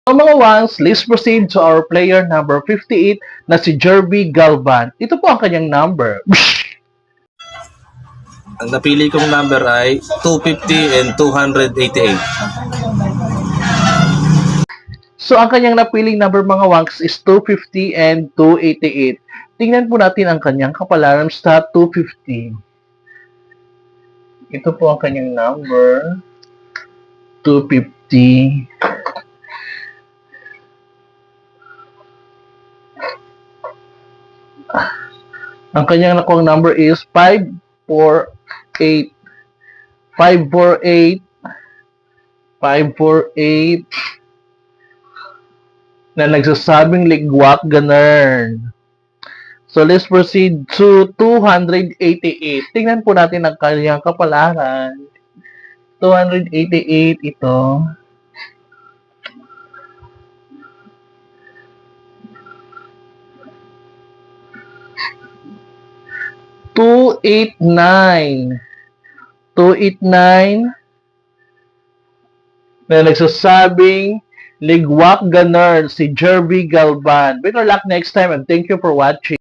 So mga wangs, let's proceed to our player number 58 na si Jerby Galvan. Ito po ang kanyang number. Ang napili kong number ay 250 and 288. So ang kanyang napiling number mga wangs is 250 and 288. Tingnan po natin ang kanyang kapalaran sa 250. Ito po ang kanyang number. 250. Ang kanyang nakuha number is 548. 548. 548 na nagsasabing ligwak ganern. So let's proceed to 288. Tingnan po natin ang kanyang kapalaran. 288 ito. Two eight nine na nagsasabing ligwak ganern si Jerby Galvan. Better luck next time and thank you for watching.